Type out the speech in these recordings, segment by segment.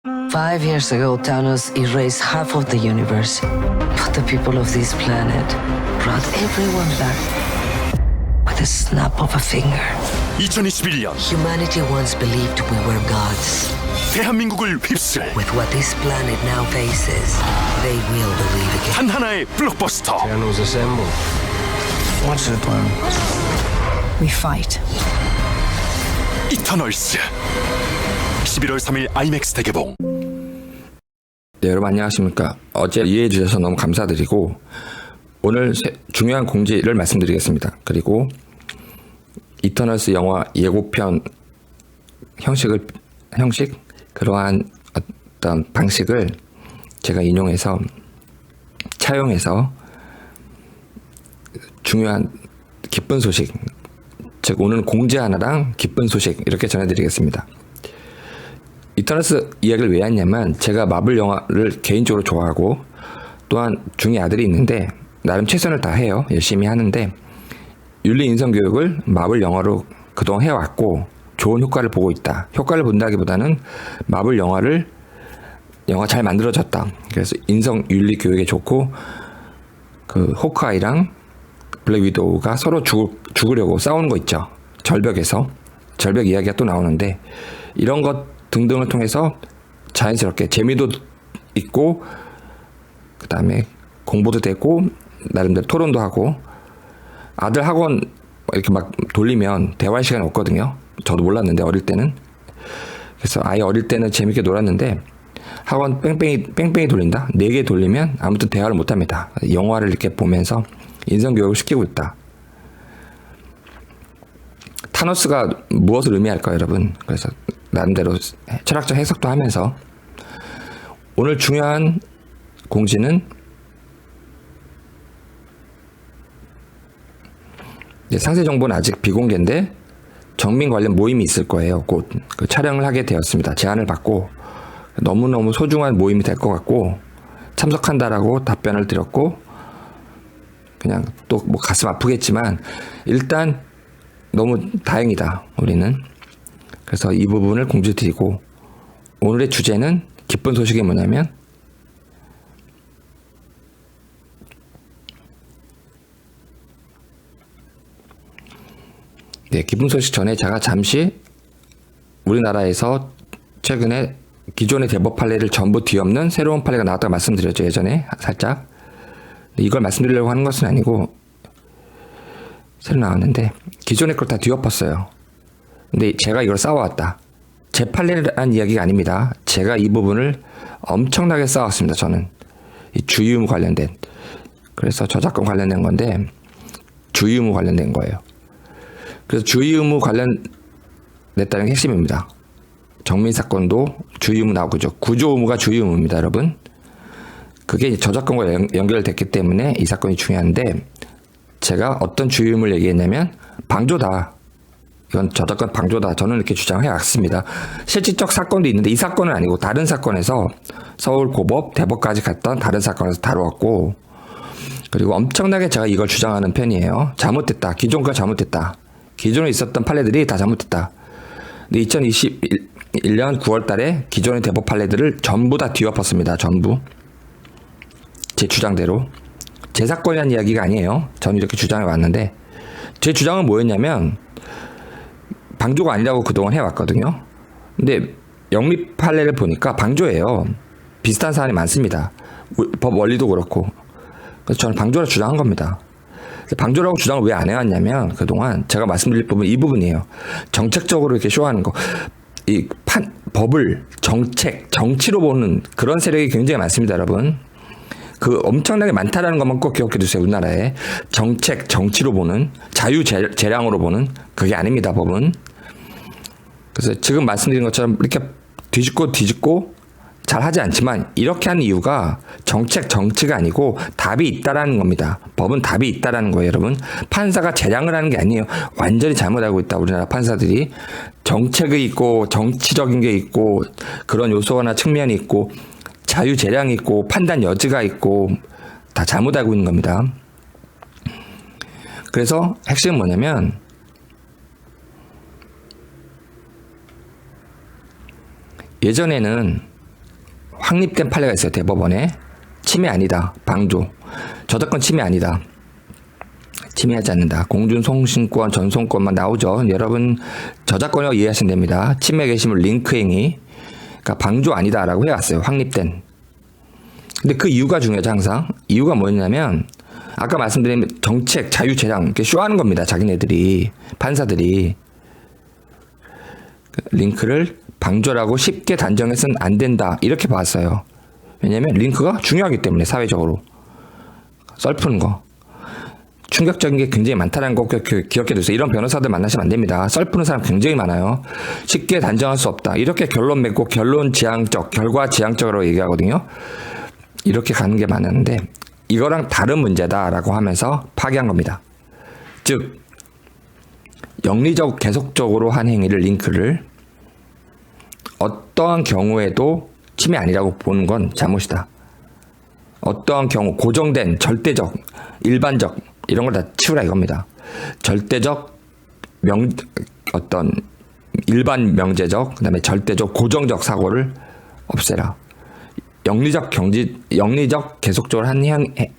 5 years ago, Thanos erased half of the universe. But the people of this planet brought everyone back with a snap of a finger. 2021년 Humanity once believed we were gods. 대한민국을 휩쓸 With what this planet now faces, they will believe again. 단 하나의 블록버스터 Thanos assemble. What's the plan? We fight. 이터널스 11월 3일 아이맥스 대개봉. 네, 여러분 안녕하십니까. 어제 이해해 주셔서 너무 감사드리고 오늘 중요한 공지를 말씀드리겠습니다. 그리고 이터널스 영화 예고편 형식 그러한 어떤 방식을 제가 인용해서 차용해서 중요한 기쁜 소식, 즉 오늘 공지 하나랑 기쁜 소식 이렇게 전해드리겠습니다. 이터널스 이야기를 왜 했냐면 제가 마블 영화를 개인적으로 좋아하고 또한 중에 아들이 있는데 나름 최선을 다해요. 열심히 하는데 윤리 인성 교육을 마블 영화로 그동안 해왔고 좋은 효과를 보고 있다. 효과를 본다기보다는 마블 영화 잘 만들어졌다. 그래서 인성 윤리 교육에 좋고 그 호크아이랑 블랙 위도우가 서로 죽으려고 싸우는 거 있죠. 절벽에서 절벽 이야기가 또 나오는데 이런 것 등등을 통해서 자연스럽게 재미도 있고 그 다음에 공부도 되고 나름대로 토론도 하고 아들 학원 이렇게 막 돌리면 대화할 시간이 없거든요. 저도 몰랐는데 어릴 때는. 그래서 아예 어릴 때는 재밌게 놀았는데 학원 뺑뺑이 돌린다? 4개 돌리면 아무튼 대화를 못합니다. 영화를 이렇게 보면서 인성교육을 시키고 있다. 타노스가 무엇을 의미할까요, 여러분? 그래서 나름대로 철학적 해석도 하면서 오늘 중요한 공지는 상세 정보는 아직 비공개인데 정민 관련 모임이 있을 거예요. 곧 그 촬영을 하게 되었습니다. 제안을 받고 너무너무 소중한 모임이 될 것 같고 참석한다라고 답변을 드렸고 그냥 또 뭐 가슴 아프겠지만 일단 너무 다행이다 우리는. 그래서 이 부분을 공지드리고 오늘의 주제는 기쁜 소식이 뭐냐면 네, 기쁜 소식 전에 제가 잠시 우리나라에서 최근에 기존의 대법 판례를 전부 뒤엎는 새로운 판례가 나왔다고 말씀드렸죠. 예전에 살짝. 이걸 말씀드리려고 하는 것은 아니고 새로 나왔는데 기존의 걸 다 뒤엎었어요. 근데 제가 이걸 싸워왔다. 제 판례라는 이야기가 아닙니다. 제가 이 부분을 엄청나게 싸웠습니다. 저는 이 주의 의무 관련된, 그래서 저작권 관련된 건데 주의 의무 관련된 거예요. 그래서 주의 의무 관련됐다는 게 핵심입니다. 정민 사건도 주의 의무 나오고죠. 구조 의무가 주의 의무입니다, 여러분. 그게 저작권과 연결됐기 때문에 이 사건이 중요한데 제가 어떤 주의 의무를 얘기했냐면 방조다. 이건 저작권 방조다. 저는 이렇게 주장해 왔습니다. 실질적 사건도 있는데 이 사건은 아니고 다른 사건에서 서울고법, 대법까지 갔던 다른 사건에서 다루었고 그리고 엄청나게 제가 이걸 주장하는 편이에요. 잘못됐다. 기존 거 잘못됐다. 기존에 있었던 판례들이 다 잘못됐다. 근데 2021년 9월 달에 기존의 대법 판례들을 전부 다 뒤엎었습니다. 전부. 제 주장대로. 제 사건이라는 이야기가 아니에요. 저는 이렇게 주장해 왔는데 제 주장은 뭐였냐면 방조가 아니라고 그동안 해왔거든요. 근데 영립 판례를 보니까 방조예요. 비슷한 사안이 많습니다. 법 원리도 그렇고. 그래서 저는 방조라 주장한 겁니다. 방조라고 주장을 왜 안 해왔냐면 그동안 제가 말씀드릴 부분 이 부분이에요. 정책적으로 이렇게 쇼하는 거. 법을 정치로 보는 그런 세력이 굉장히 많습니다, 여러분. 그 엄청나게 많다라는 것만 꼭 기억해 두세요. 우리나라에 정치로 보는 자유재량으로 보는 그게 아닙니다. 법은. 그래서 지금 말씀드린 것처럼 이렇게 뒤집고 잘 하지 않지만 이렇게 하는 이유가 정치가 아니고 답이 있다라는 겁니다. 법은 답이 있다라는 거예요, 여러분. 판사가 재량을 하는 게 아니에요. 완전히 잘못 알고 있다. 우리나라 판사들이 정책이 있고 정치적인 게 있고 그런 요소나 측면이 있고 자유 재량이 있고 판단 여지가 있고 다 잘못 알고 있는 겁니다. 그래서 핵심은 뭐냐면 예전에는 확립된 판례가 있어요. 대법원에. 침해 아니다. 방조. 저작권 침해 아니다. 침해하지 않는다. 공중송신권, 전송권만 나오죠. 여러분 저작권이라고 이해하시면 됩니다. 침해 게시물 링크 행위. 그러니까 방조 아니다라고 해왔어요. 확립된. 근데 그 이유가 중요하죠. 항상. 이유가 뭐였냐면 아까 말씀드린 정책, 자유재량 이렇게 쇼하는 겁니다. 자기네들이. 판사들이. 링크를 방조라고 쉽게 단정해서는 안 된다. 이렇게 봤어요. 왜냐면 링크가 중요하기 때문에 사회적으로. 썰 푸는 거. 충격적인 게 굉장히 많다는 거 기억해 두세요. 이런 변호사들 만나시면 안 됩니다. 썰 푸는 사람 굉장히 많아요. 쉽게 단정할 수 없다. 이렇게 결론 맺고 결론 지향적, 결과 지향적으로 얘기하거든요. 이렇게 가는 게 많은데 이거랑 다른 문제다라고 하면서 파기한 겁니다. 즉 영리적 계속적으로 한 행위를 링크를 어떠한 경우에도 침해 아니라고 보는 건 잘못이다. 어떠한 경우 고정된 절대적, 일반적 이런 걸 다 치우라 이겁니다. 절대적 어떤 일반 명제적 그다음에 절대적 고정적 사고를 없애라. 영리적 계속적으로 한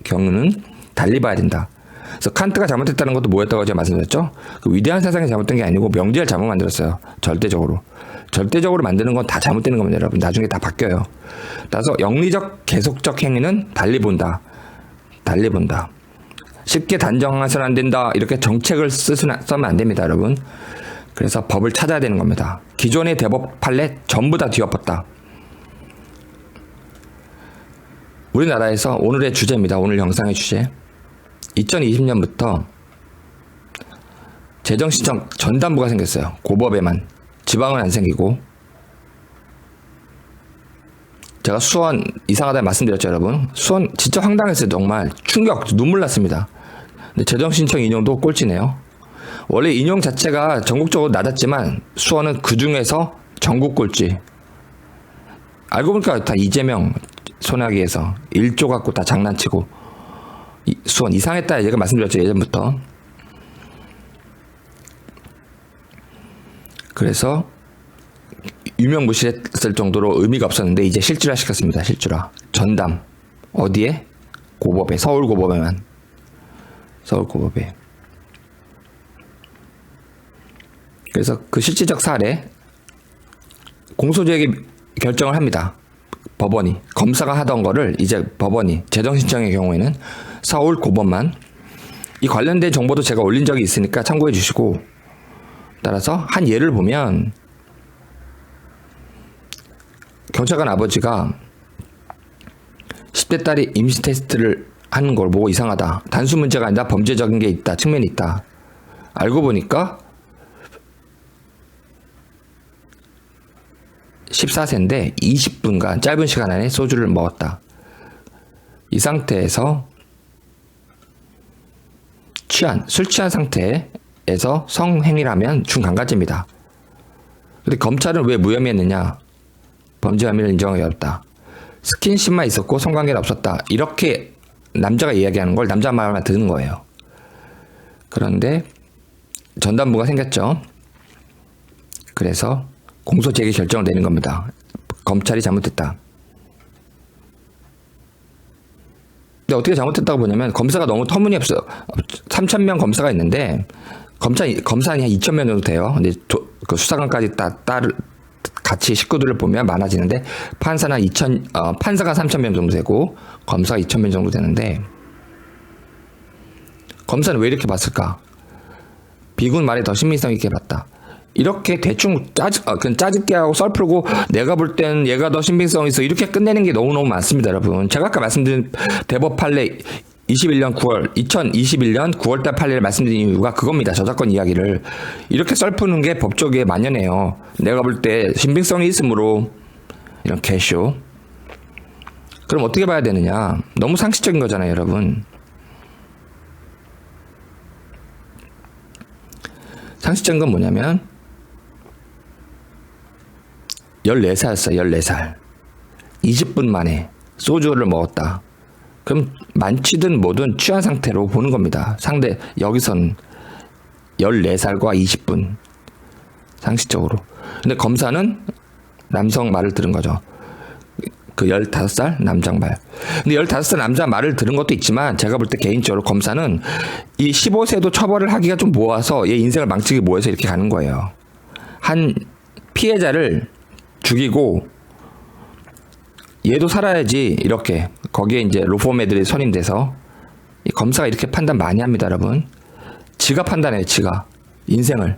경우는 달리 봐야 된다. 그래서 칸트가 잘못했다는 것도 뭐였다고 제가 말씀드렸죠? 그 위대한 세상이 잘못된 게 아니고 명제를 잘못 만들었어요. 절대적으로. 절대적으로 만드는 건 다 잘못되는 겁니다, 여러분. 나중에 다 바뀌어요. 따라서 영리적 계속적 행위는 달리 본다. 달리 본다. 쉽게 단정해서는 안 된다. 이렇게 정책을 쓰면 안 됩니다, 여러분. 그래서 법을 찾아야 되는 겁니다. 기존의 대법 판례 전부 다 뒤엎었다. 우리나라에서 오늘의 주제입니다. 오늘 영상의 주제. 2020년부터 재정신청 전담부가 생겼어요. 고법에만. 지방은 안 생기고. 제가 수원 이상하다 말씀드렸죠, 여러분. 수원 진짜 황당했어요. 정말 충격, 눈물 났습니다. 근데 재정신청 인용도 꼴찌네요. 원래 인용 자체가 전국적으로 낮았지만 수원은 그 중에서 전국 꼴찌. 알고 보니까 다 이재명 손아귀에서 1조 갖고 다 장난치고. 수원 이상했다 제가 말씀드렸죠, 예전부터. 그래서 유명무실했을 정도로 의미가 없었는데 이제 실질화 시켰습니다. 실질화. 전담. 어디에? 고법에. 서울고법에만. 서울고법에. 그래서 그 실질적 사례 공소제기 결정을 합니다. 법원이. 검사가 하던 거를 이제 법원이. 재정신청의 경우에는 서울고법만. 이 관련된 정보도 제가 올린 적이 있으니까 참고해 주시고, 따라서 한 예를 보면 경찰관 아버지가 10대 딸이 임시 테스트를 하는 걸 보고 이상하다. 단순 문제가 아니라 범죄적인 게 있다. 측면이 있다. 알고 보니까 14세인데 20분간 짧은 시간 안에 소주를 먹었다. 이 상태에서 술 취한 상태에서 성행위라면 중간까지입니다. 근데 검찰은 왜 무혐의했느냐? 범죄 혐의를 인정하기 어렵다. 스킨십만 있었고 성관계는 없었다. 이렇게 남자가 이야기하는 걸 남자 말만 듣는 거예요. 그런데 전담부가 생겼죠. 그래서 공소 제기 결정을 내는 겁니다. 검찰이 잘못했다. 근데 어떻게 잘못했다고 보냐면 검사가 너무 터무니없어요. 3,000명 검사가 있는데 검사는 한 2,000명 정도 돼요. 근데 그 수사관까지 같이 식구들을 보면 많아지는데 판사가 3,000명 정도 되고 검사가 2,000명 정도 되는데 검사는 왜 이렇게 봤을까? 비군 말에 더 신빙성 있게 봤다. 이렇게 대충 그냥 짜집게 하고 썰 풀고 내가 볼 땐 얘가 더 신빙성 있어 이렇게 끝내는 게 너무너무 많습니다, 여러분. 제가 아까 말씀드린 대법 판례 2021년 9월달 판례를 말씀드린 이유가 그겁니다. 저작권 이야기를 이렇게 썰 푸는 게 법조계에 만연해요. 내가 볼 때 신빙성이 있으므로 이런 개쇼. 그럼 어떻게 봐야 되느냐? 너무 상식적인 거잖아요, 여러분. 상식적인 건 뭐냐면 14살이었어요. 14살. 20분 만에 소주를 먹었다. 그럼 만취든 뭐든 취한 상태로 보는 겁니다. 여기선 14살과 20분. 상식적으로. 근데 검사는 남성 말을 들은 거죠. 그 15살 남자 말. 근데 15살 남자 말을 들은 것도 있지만 제가 볼 때 개인적으로 검사는 이 15세도 처벌을 하기가 좀 모아서 얘 인생을 망치기 모해서 이렇게 가는 거예요. 한 피해자를 죽이고 얘도 살아야지 이렇게 거기에 이제 로펌 애들이 선임돼서 이 검사가 이렇게 판단 많이 합니다, 여러분. 지가 판단해요, 지가. 인생을.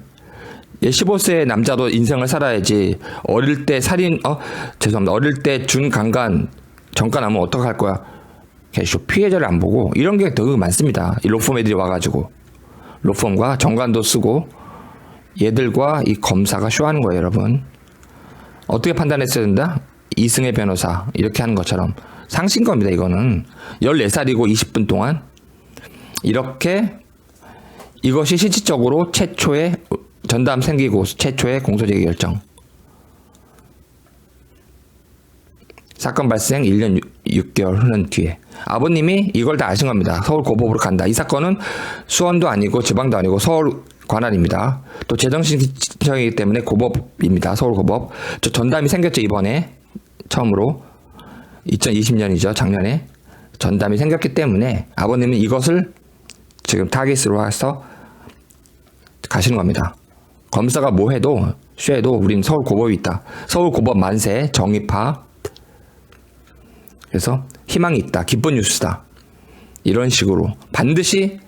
얘 15세 남자도 인생을 살아야지. 어릴 때 죄송합니다. 어릴 때 준강간 정가나면 어떡할 거야? 개쇼 피해자를 안 보고 이런 게 더 많습니다. 이 로펌 애들이 와가지고 로펌과 정관도 쓰고 얘들과 이 검사가 쇼하는 거예요, 여러분. 어떻게 판단했어야 된다? 이승혜 변호사 이렇게 하는 것처럼 상신 겁니다. 이거는 14살이고 20분 동안 이렇게 이것이 실질적으로 최초의 전담 생기고 최초의 공소제기 결정. 사건 발생 1년 6개월 흐른 뒤에 아버님이 이걸 다 아신 겁니다. 서울 고법으로 간다. 이 사건은 수원도 아니고 지방도 아니고 서울 관할입니다. 또 제정신청이기 때문에 고법입니다. 서울 고법. 저 전담이 생겼죠, 이번에. 처음으로 2020년이죠. 작년에 전담이 생겼기 때문에 아버님은 이것을 지금 타깃으로 해서 가시는 겁니다. 검사가 뭐 해도 쉬해도 우린 서울 고법이 있다. 서울 고법 만세 정의파. 그래서 희망이 있다. 기쁜 뉴스다. 이런 식으로 반드시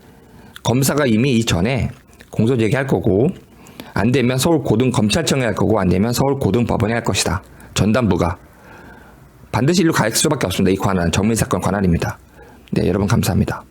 검사가 이미 이전에 공소제기할 거고 안 되면 서울 고등검찰청에 할 거고 안 되면 서울 고등법원에 할 것이다. 전담부가 반드시 일로 갈 수밖에 없습니다. 이 관할 정밀사건 관할입니다. 네, 여러분 감사합니다.